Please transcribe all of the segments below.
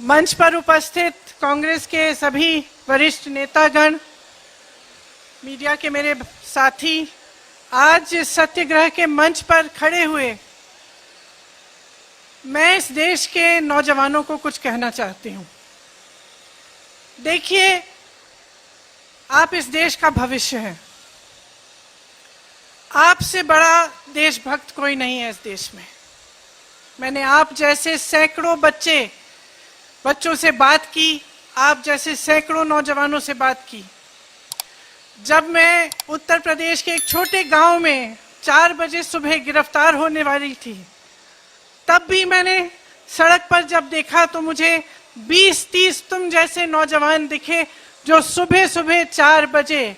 मंच पर उपस्थित कांग्रेस के सभी वरिष्ठ नेतागण, मीडिया के मेरे साथी, आज सत्याग्रह के मंच पर खड़े हुए मैं इस देश के नौजवानों को कुछ कहना चाहती हूँ। देखिए, आप इस देश का भविष्य हैं। आपसे बड़ा देशभक्त कोई नहीं है इस देश में। मैंने आप जैसे सैकड़ों बच्चों से बात की, आप जैसे सैकड़ों नौजवानों से बात की। जब मैं उत्तर प्रदेश के एक छोटे गांव में 4 बजे सुबह गिरफ्तार होने वाली थी, तब भी मैंने सड़क पर जब देखा तो मुझे 20-30 तुम जैसे नौजवान दिखे जो सुबह सुबह 4 बजे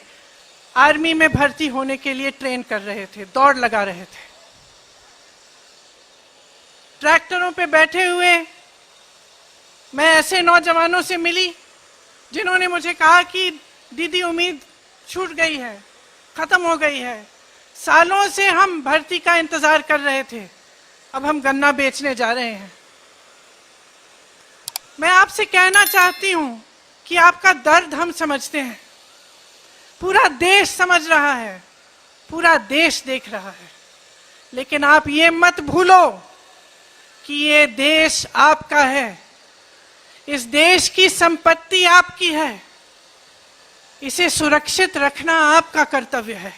आर्मी में भर्ती होने के लिए ट्रेन कर रहे थे, दौड़ लगा रहे थे। ट्रैक्टरों पे बैठे हुए मैं ऐसे नौजवानों से मिली जिन्होंने मुझे कहा कि दीदी, उम्मीद छूट गई है, खत्म हो गई है। सालों से हम भर्ती का इंतजार कर रहे थे, अब हम गन्ना बेचने जा रहे हैं। मैं आपसे कहना चाहती हूं कि आपका दर्द हम समझते हैं, पूरा देश समझ रहा है, पूरा देश देख रहा है। लेकिन आप ये मत भूलो कि ये देश आपका है, इस देश की संपत्ति आपकी है, इसे सुरक्षित रखना आपका कर्तव्य है।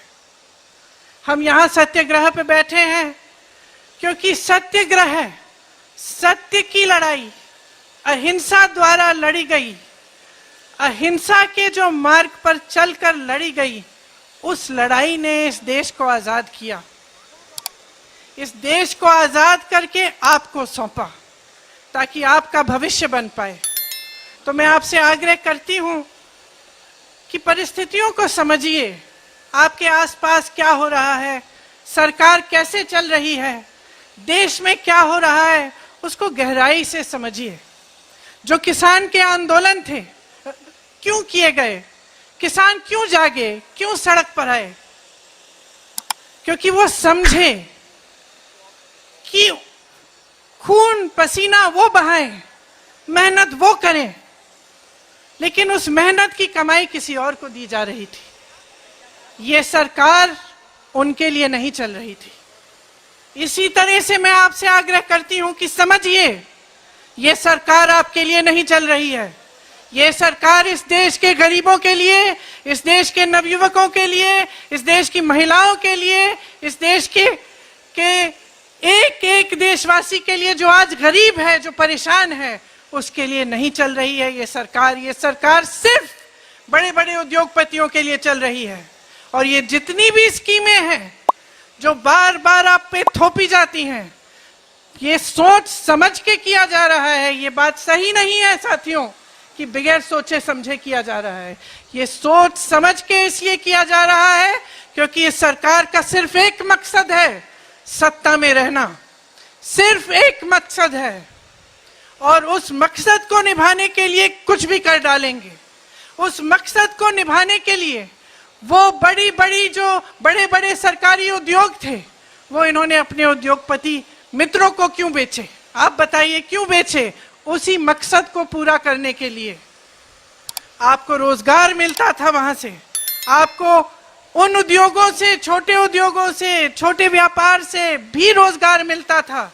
हम यहाँ सत्याग्रह पे बैठे हैं क्योंकि सत्याग्रह, सत्य की लड़ाई, अहिंसा द्वारा लड़ी गई, अहिंसा के जो मार्ग पर चलकर लड़ी गई, उस लड़ाई ने इस देश को आजाद किया। इस देश को आजाद करके आपको सौंपा ताकि आपका भविष्य बन पाए। तो मैं आपसे आग्रह करती हूं कि परिस्थितियों को समझिए। आपके आसपास क्या हो रहा है, सरकार कैसे चल रही है, देश में क्या हो रहा है, उसको गहराई से समझिए। जो किसान के आंदोलन थे, क्यों किए गए, किसान क्यों जागे, क्यों सड़क पर आए? क्योंकि वो समझे कि खून पसीना वो बहाएं, मेहनत वो करें, लेकिन उस मेहनत की कमाई किसी और को दी जा रही थी। ये सरकार उनके लिए नहीं चल रही थी। इसी तरह से मैं आपसे आग्रह करती हूं कि समझिए, ये सरकार आपके लिए नहीं चल रही है। ये सरकार इस देश के गरीबों के लिए, इस देश के नवयुवकों के लिए, इस देश की महिलाओं के लिए, इस देश के एक एक देशवासी के लिए जो आज गरीब है, जो परेशान है, उसके लिए नहीं चल रही है ये सरकार सिर्फ बड़े बड़े उद्योगपतियों के लिए चल रही है। और ये जितनी भी स्कीमें हैं जो बार बार आप पे थोपी जाती हैं, ये सोच समझ के किया जा रहा है। ये बात सही नहीं है साथियों कि बगैर सोचे समझे किया जा रहा है। ये सोच समझ के इसलिए किया जा रहा है क्योंकि इस सरकार का सिर्फ एक मकसद है, सत्ता में रहना। सिर्फ एक मकसद है और उस मकसद को निभाने के लिए कुछ भी कर डालेंगे। उस मकसद को निभाने के लिए वो बड़े बड़े सरकारी उद्योग थे, वो इन्होंने अपने उद्योगपति मित्रों को क्यों बेचे? आप बताइए क्यों बेचे? उसी मकसद को पूरा करने के लिए। आपको रोजगार मिलता था, वहां से आपको उन उद्योगों से, छोटे उद्योगों से, छोटे व्यापार से भी रोजगार मिलता था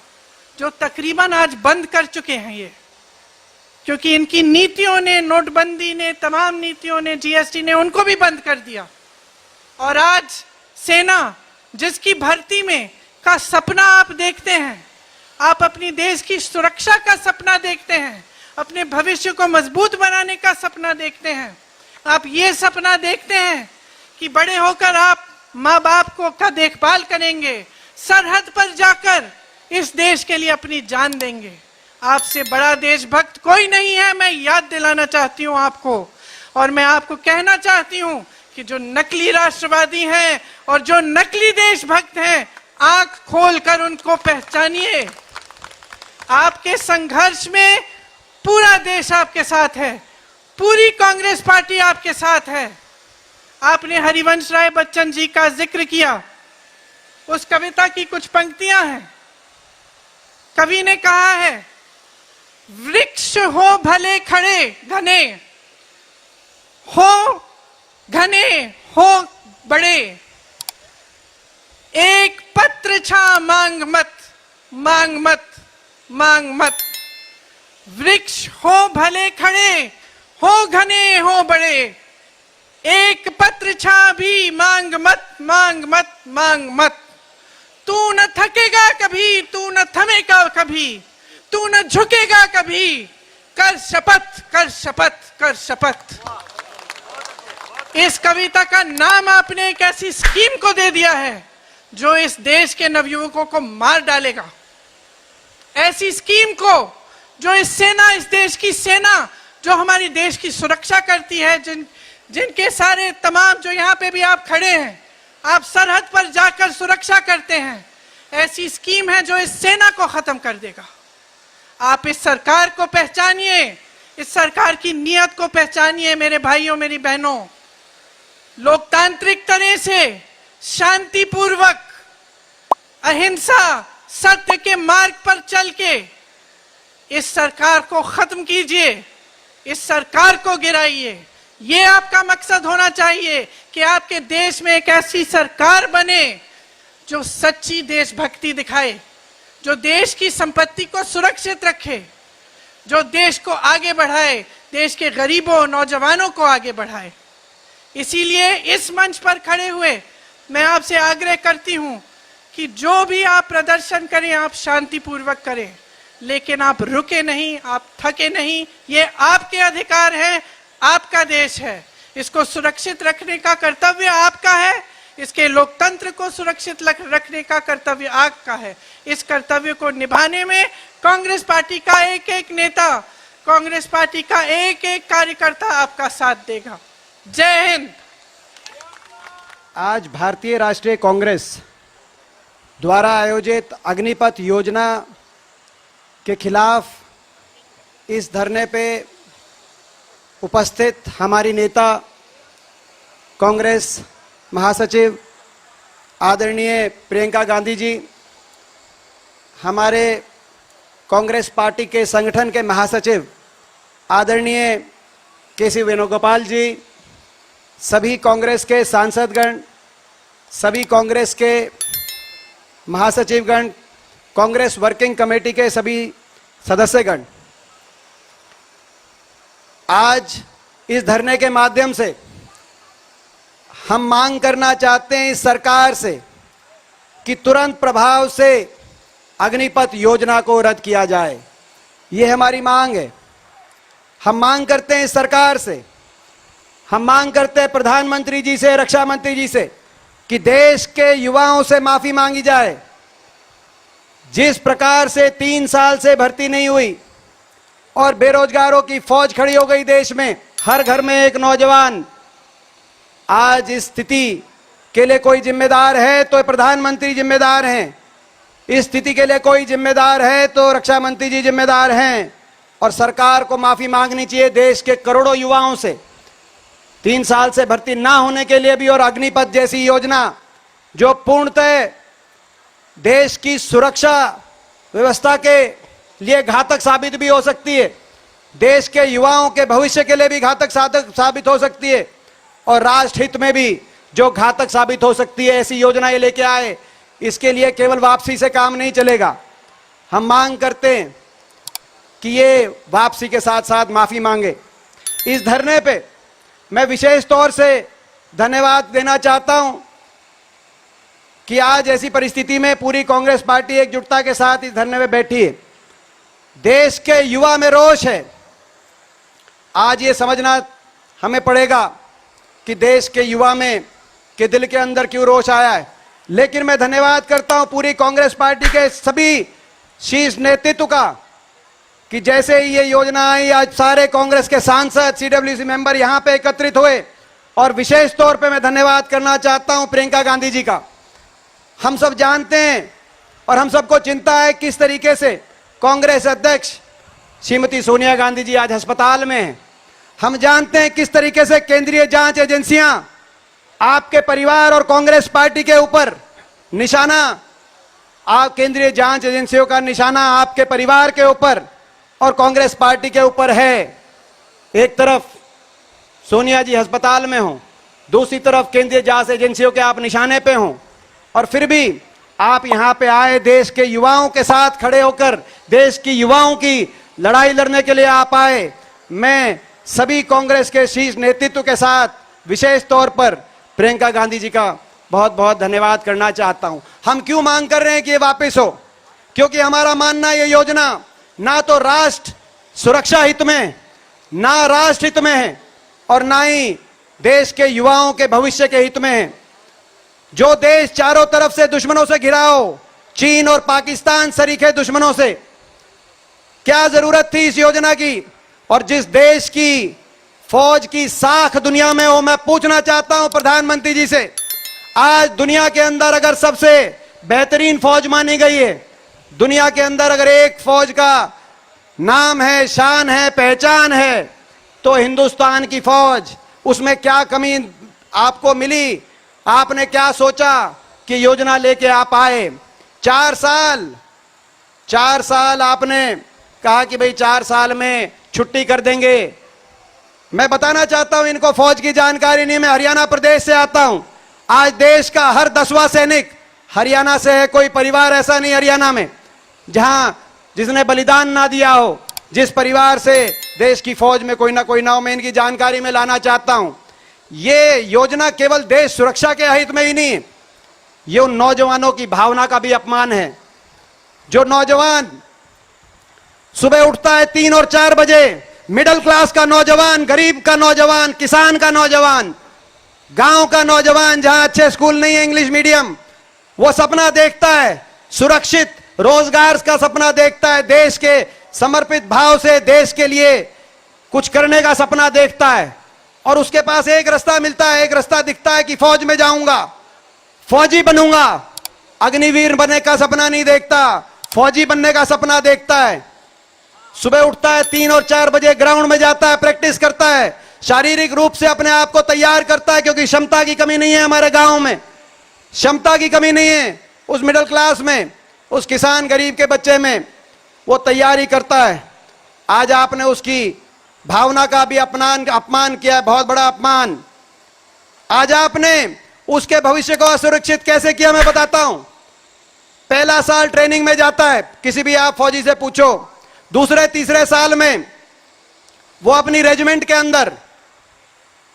जो तकरीबन आज बंद कर चुके हैं ये, क्योंकि इनकी नीतियों ने, नोटबंदी ने, तमाम नीतियों ने, जीएसटी ने उनको भी बंद कर दिया। और आज सेना, जिसकी भर्ती में का सपना आप देखते हैं, आप अपनी देश की सुरक्षा का सपना देखते हैं, अपने भविष्य को मजबूत बनाने का सपना देखते हैं, आप ये सपना देखते हैं कि बड़े होकर आप माँ बाप का देखभाल करेंगे, सरहद पर जाकर इस देश के लिए अपनी जान देंगे। आपसे बड़ा देशभक्त कोई नहीं है, मैं याद दिलाना चाहती हूँ आपको। और मैं आपको कहना चाहती हूँ कि जो नकली राष्ट्रवादी हैं और जो नकली देशभक्त हैं, आंख खोलकर उनको पहचानिए। आपके संघर्ष में पूरा देश आपके साथ है, पूरी कांग्रेस पार्टी आपके साथ है। आपने हरिवंश राय बच्चन जी का जिक्र किया, उस कविता की कुछ पंक्तियां हैं। कवि ने कहा है वृक्ष हो भले खड़े घने, हो घने हो बड़े, एक पत्र छा मांग मत, मांग मत, मांग मत। वृक्ष हो भले खड़े, हो घने हो बड़े, एक पत्र छा भी मांग मत, मांग मत, मांग मत। तू न थकेगा कभी, तू न थमेगा कभी, तू न झुकेगा कभी, कर शपथ, कर शपथ, कर शपथ। इस कविता का नाम आपने एक ऐसी स्कीम को दे दिया है जो इस देश के नवयुवकों को मार डालेगा। ऐसी स्कीम को जो इस देश की सेना जो हमारी देश की सुरक्षा करती है, जिनके सारे तमाम जो यहाँ पे भी आप खड़े हैं, आप सरहद पर जाकर सुरक्षा करते हैं, ऐसी स्कीम है जो इस सेना को खत्म कर देगा। आप इस सरकार को पहचानिए, इस सरकार की नीयत को पहचानिए मेरे भाइयों मेरी बहनों। लोकतांत्रिक तरह से शांतिपूर्वक अहिंसा सत्य के मार्ग पर चल के इस सरकार को खत्म कीजिए, इस सरकार को गिराइए। ये आपका मकसद होना चाहिए कि आपके देश में एक ऐसी सरकार बने जो सच्ची देशभक्ति दिखाए, जो देश की संपत्ति को सुरक्षित रखे, जो देश को आगे बढ़ाए, देश के गरीबों नौजवानों को आगे बढ़ाए। इसीलिए इस मंच पर खड़े हुए मैं आपसे आग्रह करती हूं कि जो भी आप प्रदर्शन करें आप शांतिपूर्वक करें, लेकिन आप रुके नहीं, आप थके नहीं। ये आपके अधिकार है, आपका देश है, इसको सुरक्षित रखने का कर्तव्य आपका है, इसके लोकतंत्र को सुरक्षित रखने का कर्तव्य आपका है। इस कर्तव्य को निभाने में कांग्रेस पार्टी का एक एक नेता, कांग्रेस पार्टी का एक एक कार्यकर्ता आपका साथ देगा। जय हिंद। आज भारतीय राष्ट्रीय कांग्रेस द्वारा आयोजित अग्निपथ योजना के खिलाफ इस धरने पे उपस्थित हमारी नेता कांग्रेस महासचिव आदरणीय प्रियंका गांधी जी, हमारे कांग्रेस पार्टी के संगठन के महासचिव आदरणीय केसी वेणुगोपाल जी, सभी कांग्रेस के सांसदगण, सभी कांग्रेस के महासचिवगण, कांग्रेस वर्किंग कमेटी के सभी सदस्यगण, आज इस धरने के माध्यम से हम मांग करना चाहते हैं इस सरकार से कि तुरंत प्रभाव से अग्निपथ योजना को रद्द किया जाए। ये हमारी मांग है। हम मांग करते हैं इस सरकार से, हम मांग करते हैं प्रधानमंत्री जी से, रक्षा मंत्री जी से कि देश के युवाओं से माफी मांगी जाए। जिस प्रकार से 3 साल से भर्ती नहीं हुई और बेरोजगारों की फौज खड़ी हो गई देश में, हर घर में एक नौजवान, आज इस स्थिति के लिए कोई जिम्मेदार है तो प्रधानमंत्री जिम्मेदार हैं, इस स्थिति के लिए कोई जिम्मेदार है तो रक्षा मंत्री जी जिम्मेदार हैं, और सरकार को माफी मांगनी चाहिए देश के करोड़ों युवाओं से 3 साल से भर्ती ना होने के लिए भी। और अग्निपथ जैसी योजना जो पूर्णतः देश की सुरक्षा व्यवस्था के लिए घातक साबित भी हो सकती है, देश के युवाओं के भविष्य के लिए भी घातक साबित हो सकती है, और राष्ट्र हित में भी जो घातक साबित हो सकती है, ऐसी योजनाएं लेके आए। इसके लिए केवल वापसी से काम नहीं चलेगा। हम मांग करते हैं कि ये वापसी के साथ साथ माफी मांगे। इस धरने पे मैं विशेष तौर से धन्यवाद देना चाहता हूं कि आज ऐसी परिस्थिति में पूरी कांग्रेस पार्टी एकजुटता के साथ इस धरने में बैठी है। देश के युवा में रोष है। आज ये समझना हमें पड़ेगा कि देश के युवा में के दिल के अंदर क्यों रोष आया है। लेकिन मैं धन्यवाद करता हूं पूरी कांग्रेस पार्टी के सभी शीर्ष नेतृत्व का कि जैसे ही ये योजना आई, आज सारे कांग्रेस के सांसद, सीडब्ल्यूसी मेंबर यहां पे एकत्रित हुए। और विशेष तौर पे मैं धन्यवाद करना चाहता हूं प्रियंका गांधी जी का। हम सब जानते हैं और हम सबको चिंता है किस तरीके से कांग्रेस अध्यक्ष श्रीमती सोनिया गांधी जी आज अस्पताल में हैं। हम जानते हैं किस तरीके से केंद्रीय जांच एजेंसियां आपके परिवार और कांग्रेस पार्टी के ऊपर निशाना, आप केंद्रीय जांच एजेंसियों का निशाना आपके परिवार के ऊपर और कांग्रेस पार्टी के ऊपर है। एक तरफ सोनिया जी अस्पताल में हो, दूसरी तरफ केंद्रीय जांच एजेंसियों के आप निशाने पे हो, और फिर भी आप यहां पे आए देश के युवाओं के साथ खड़े होकर देश की युवाओं की लड़ाई लड़ने के लिए आप आए। मैं सभी कांग्रेस के शीर्ष नेतृत्व के साथ विशेष तौर पर प्रियंका गांधी जी का बहुत बहुत धन्यवाद करना चाहता हूं। हम क्यों मांग कर रहे हैं कि ये वापस हो? क्योंकि हमारा मानना ये योजना ना तो राष्ट्र सुरक्षा हित में, ना राष्ट्र हित में है, और ना ही देश के युवाओं के भविष्य के हित में है। जो देश चारों तरफ से दुश्मनों से घिरा हो, चीन और पाकिस्तान सरीखे दुश्मनों से, क्या जरूरत थी इस योजना की? और जिस देश की फौज की साख दुनिया में हो, मैं पूछना चाहता हूं प्रधानमंत्री जी से, आज दुनिया के अंदर अगर सबसे बेहतरीन फौज मानी गई है, दुनिया के अंदर अगर एक फौज का नाम है, शान है, पहचान है, तो हिंदुस्तान की फौज। उसमें क्या कमी आपको मिली? आपने क्या सोचा कि योजना लेके आप आए? 4 साल आपने कहा कि भाई 4 साल में छुट्टी कर देंगे। मैं बताना चाहता हूं इनको फौज की जानकारी नहीं, मैं हरियाणा प्रदेश से आता हूं। आज देश का हर 10वां सैनिक हरियाणा से है। कोई परिवार ऐसा नहीं हरियाणा में जिसने बलिदान ना दिया हो। जिस परिवार से देश की फौज में कोई ना हो, मैं इनकी जानकारी में लाना चाहता हूं। ये योजना केवल देश सुरक्षा के हित में ही नहीं, ये उन नौजवानों की भावना का भी अपमान है। जो नौजवान सुबह उठता है 3 और 4 बजे, मिडिल क्लास का नौजवान, गरीब का नौजवान, किसान का नौजवान, गांव का नौजवान जहां अच्छे स्कूल नहीं है, इंग्लिश मीडियम, वो सपना देखता है सुरक्षित रोजगार का सपना देखता है, देश के समर्पित भाव से देश के लिए कुछ करने का सपना देखता है। और उसके पास एक रास्ता मिलता है, एक रास्ता दिखता है कि फौज में जाऊंगा, फौजी बनूंगा। अग्निवीर बनने का सपना नहीं देखता, फौजी बनने का सपना देखता है। सुबह उठता है 3 और 4 बजे, ग्राउंड में जाता है, प्रैक्टिस करता है, शारीरिक रूप से अपने आप को तैयार करता है, क्योंकि क्षमता की कमी नहीं है हमारे गांव में, क्षमता की कमी नहीं है उस मिडिल क्लास में, उस किसान गरीब के बच्चे में। वो तैयारी करता है। आज आपने उसकी भावना का भी अपमान किया, बहुत बड़ा अपमान। आज आपने उसके भविष्य को असुरक्षित कैसे किया, मैं बताता हूं। पहला साल ट्रेनिंग में जाता है, किसी भी आप फौजी से पूछो, दूसरे तीसरे साल में वो अपनी रेजिमेंट के अंदर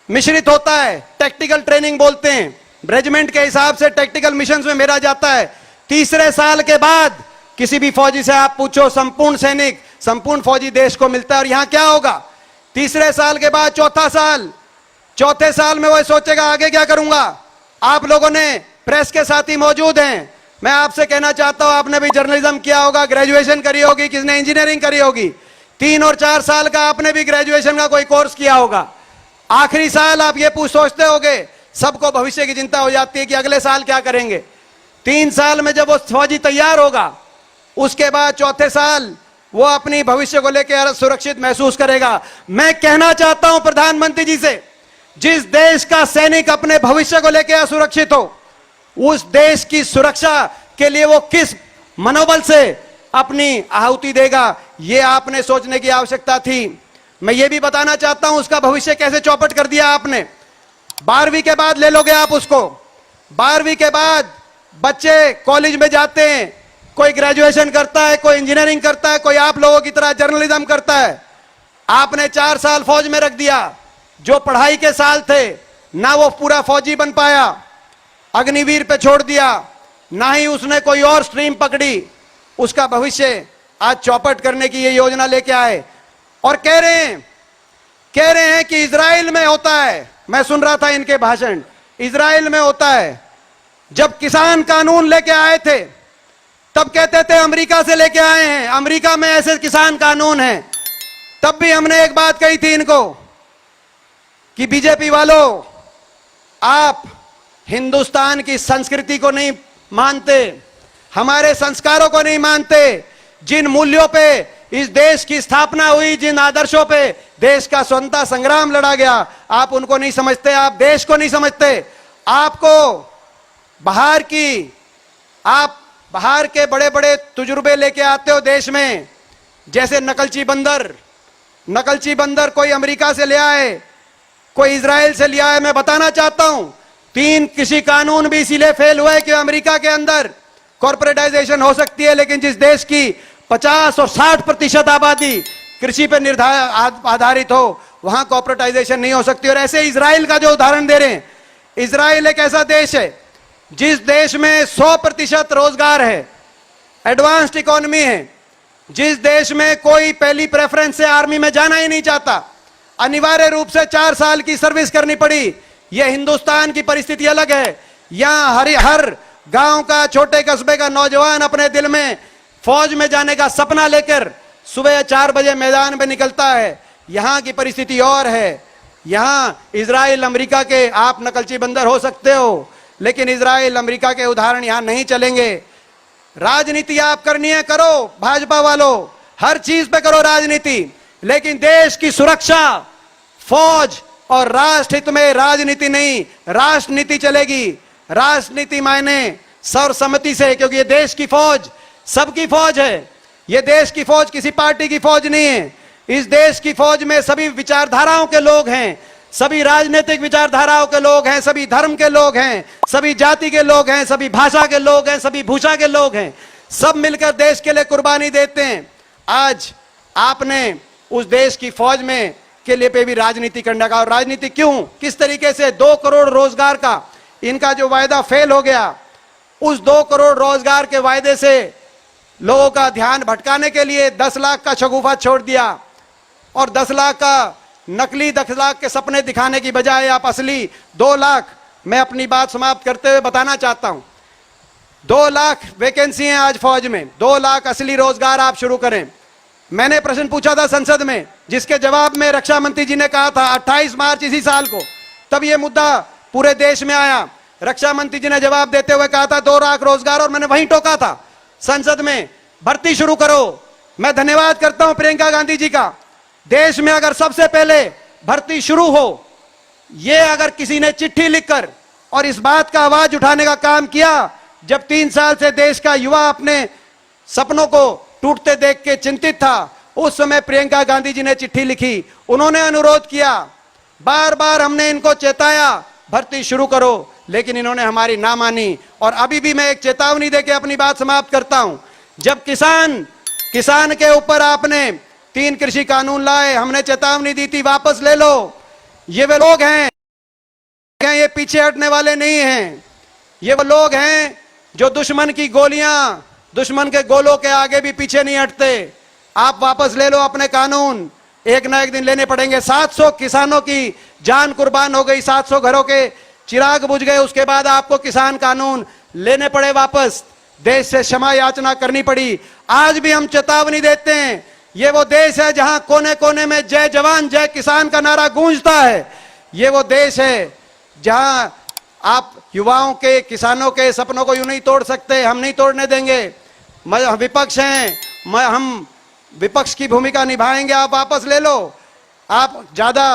मिश्रित होता है, टैक्टिकल ट्रेनिंग बोलते हैं, रेजिमेंट के हिसाब से टैक्टिकल मिशंस में मेरा जाता है। तीसरे साल के बाद किसी भी फौजी से आप पूछो, संपूर्ण सैनिक, संपूर्ण फौजी देश को मिलता है। और यहां क्या होगा? तीसरे साल के बाद चौथे साल में वो सोचेगा आगे क्या करूंगा। आप लोगों ने प्रेस के साथी मौजूद हैं, मैं आपसे कहना चाहता हूं, आपने भी जर्नलिज्म किया होगा, ग्रेजुएशन करी होगी, किसने इंजीनियरिंग करी होगी, 3 और 4 साल का आपने भी ग्रेजुएशन का कोई कोर्स किया होगा। आखिरी साल आप ये सोचते होगे, सबको भविष्य की चिंता हो जाती है कि अगले साल क्या करेंगे। 3 साल में जब वो फौजी तैयार होगा, उसके बाद चौथे साल वो अपनी भविष्य को लेकर सुरक्षित महसूस करेगा। मैं कहना चाहता हूं प्रधानमंत्री जी से, जिस देश का सैनिक अपने भविष्य को लेकर असुरक्षित हो, उस देश की सुरक्षा के लिए वो किस मनोबल से अपनी आहुति देगा, ये आपने सोचने की आवश्यकता थी। मैं ये भी बताना चाहता हूं उसका भविष्य कैसे चौपट कर दिया आपने। 12वीं के बाद ले लोगे आप उसको, 12वीं के बाद बच्चे कॉलेज में जाते हैं, कोई ग्रेजुएशन करता है, कोई इंजीनियरिंग करता है, कोई आप लोगों की तरह जर्नलिज्म करता है। आपने 4 साल फौज में रख दिया, जो पढ़ाई के साल थे ना वो पूरा फौजी बन पाया, अग्निवीर पे छोड़ दिया, ना ही उसने कोई और स्ट्रीम पकड़ी। उसका भविष्य आज चौपट करने की ये योजना लेके आए और कह रहे हैं कि इजराइल में होता है। मैं सुन रहा था इनके भाषण, इजराइल में होता है। जब किसान कानून लेके आए थे तब कहते थे अमेरिका से लेके आए हैं, अमेरिका में ऐसे किसान कानून हैं। तब भी हमने एक बात कही थी इनको कि बीजेपी वालों, आप हिंदुस्तान की संस्कृति को नहीं मानते, हमारे संस्कारों को नहीं मानते, जिन मूल्यों पे इस देश की स्थापना हुई, जिन आदर्शों पे देश का स्वतंत्रता संग्राम लड़ा गया, आप उनको नहीं समझते, आप देश को नहीं समझते। आपको बाहर के बड़े बड़े तजुर्बे लेके आते हो देश में, जैसे नकलची बंदर कोई अमेरिका से ले आए, कोई इजराइल से लिया है। मैं बताना चाहता हूं 3 कृषि कानून भी इसीलिए फेल हुए कि अमेरिका के अंदर कॉर्पोरेटाइजेशन हो सकती है, लेकिन जिस देश की 50 और 60% आबादी कृषि पर आधारित हो, वहां कॉर्पोरेटाइजेशन नहीं हो सकती। और ऐसे इजराइल का जो उदाहरण दे रहे हैं, इजराइल एक ऐसा देश है जिस देश में 100% रोजगार है, एडवांस्ड इकोनॉमी है, जिस देश में कोई पहली प्रेफरेंस से आर्मी में जाना ही नहीं चाहता, अनिवार्य रूप से 4 साल की सर्विस करनी पड़ी। यह हिंदुस्तान की परिस्थिति अलग है। यहां हर गांव का, छोटे कस्बे का नौजवान अपने दिल में फौज में जाने का सपना लेकर सुबह 4 बजे मैदान में निकलता है। यहां की परिस्थिति और है। यहां इजराइल अमेरिका के आप नकलची बंदर हो सकते हो, लेकिन इजराइल अमेरिका के उदाहरण यहां नहीं चलेंगे। राजनीति आप करनी है, करो भाजपा वालों, हर चीज पे करो राजनीति, लेकिन देश की सुरक्षा, फौज और राष्ट्र हित में राजनीति नहीं, राष्ट्रनीति चलेगी। राजनीति मायने सर्वसम्मति से, क्योंकि ये देश की फौज सबकी फौज है। ये देश की फौज किसी पार्टी की फौज नहीं है। इस देश की फौज में सभी विचारधाराओं के लोग हैं, सभी राजनीतिक विचारधाराओं के लोग हैं, सभी धर्म के लोग हैं, सभी जाति के लोग हैं, सभी भाषा के लोग हैं, सभी भूषा के लोग हैं। सब मिलकर देश के लिए कुर्बानी देते हैं। आज आपने उस देश की फौज में के लिए पे भी राजनीति करने का, और राजनीति क्यों, किस तरीके से 2 करोड़ रोजगार का इनका जो वायदा फेल हो गया, उस 2 करोड़ रोजगार के वायदे से लोगों का ध्यान भटकाने के लिए 10 लाख का शगुफा छोड़ दिया, और 10 लाख का नकली 10 लाख के सपने दिखाने की बजाय आप असली 2 लाख, मैं अपनी बात समाप्त करते हुए बताना चाहता हूं, 2 लाख वैकेंसी हैं आज फौज में, 2 लाख असली रोजगार आप शुरू करें। मैंने प्रश्न पूछा था संसद में, जिसके जवाब में रक्षा मंत्री जी ने कहा था 28 मार्च इसी साल को, तब यह मुद्दा पूरे देश में आया। रक्षा मंत्री जी ने जवाब देते हुए कहा था 2 लाख रोजगार, और मैंने वहीं टोका था संसद में, भर्ती शुरू करो। मैं धन्यवाद करता हूं प्रियंका गांधी जी का। देश में अगर सबसे पहले भर्ती शुरू हो, यह अगर किसी ने चिट्ठी लिखकर और इस बात का आवाज उठाने का काम किया, जब 3 साल से देश का युवा अपने सपनों को टूटते देख के चिंतित था, उस समय प्रियंका गांधी जी ने चिट्ठी लिखी, उन्होंने अनुरोध किया, बार बार हमने इनको चेताया भर्ती शुरू करो, लेकिन इन्होंने हमारी ना मानी। और अभी भी मैं एक चेतावनी देके अपनी बात समाप्त करता हूं। जब किसान के ऊपर आपने 3 कृषि कानून लाए, हमने चेतावनी दी थी वापस ले लो। ये वे लोग हैं, ये पीछे हटने वाले नहीं हैं। ये वो लोग हैं जो दुश्मन की गोलियां, दुश्मन के गोलों के आगे भी पीछे नहीं हटते। आप वापस ले लो अपने कानून, एक ना एक दिन लेने पड़ेंगे। 700 किसानों की जान कुर्बान हो गई, 700 घरों के चिराग बुझ गए, उसके बाद आपको किसान कानून लेने पड़े वापस, देश से क्षमा याचना करनी पड़ी। आज भी हम चेतावनी देते हैं, ये वो देश है जहां कोने कोने में जय जवान जय किसान का नारा गूंजता है। ये वो देश है जहां आप युवाओं के, किसानों के सपनों को यूं नहीं तोड़ सकते, हम नहीं तोड़ने देंगे। विपक्ष हैं, हम विपक्ष की भूमिका निभाएंगे। आप वापस ले लो, आप ज्यादा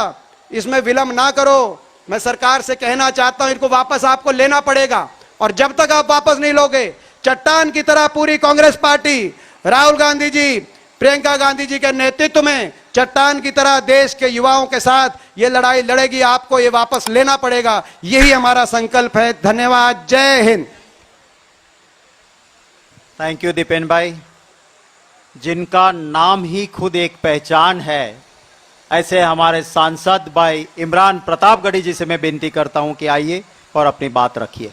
इसमें विलंब ना करो। मैं सरकार से कहना चाहता हूं, इनको वापस आपको लेना पड़ेगा, और जब तक आप वापस नहीं लोगे, चट्टान की तरह पूरी कांग्रेस पार्टी, राहुल गांधी जी, प्रियंका गांधी जी के नेतृत्व में चट्टान की तरह देश के युवाओं के साथ ये लड़ाई लड़ेगी। आपको ये वापस लेना पड़ेगा, यही हमारा संकल्प है। धन्यवाद, जय हिंद। थैंक यू दीपेन भाई, जिनका नाम ही खुद एक पहचान है, ऐसे हमारे सांसद भाई इमरान प्रतापगढ़ी जी से मैं विनती करता हूं कि आइए और अपनी बात रखिए।